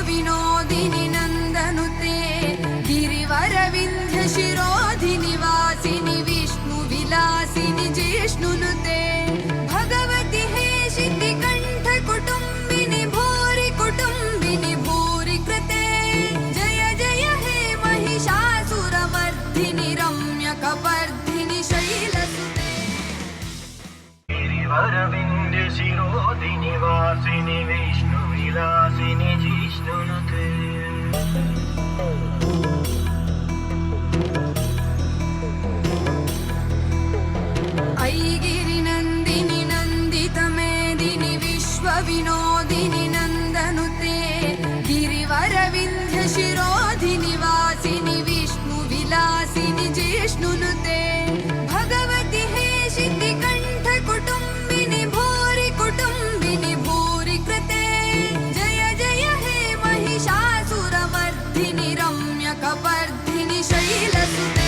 विनोदिनि नन्दनुते गिरिवरविन्ध्य शिरोधिनि वासिनि विष्णुविलासिनि जिष्णुनुते भगवति हेशिति कण्ठ कुटुम्बिनि भूरि कुटुम्बिनि भूरि कृते जय जय हे महिषासुरमर्दिनि रम्यकपर्दिनि शैलसुते गिरिवरविन्ध्य शिरोधिनि वासिनि विष्णुविलासिनि जिष्णुनुते ऐगिरिनन्दिनि नन्दितमेदिनि विश्वविनोदिनि नन्दनुते गिरिवरविन्ध्य शिरोधिनि वासिनि विष्णुविलासिनि जिष्णुनुते भगवति हेशिति कण्ठ कुटुम्बिनि भूरि कुटुम्बिनि भूरि कृते जय जय हे महिषासुरमर्दिनि रम्यकपर्दिनि शैलसुते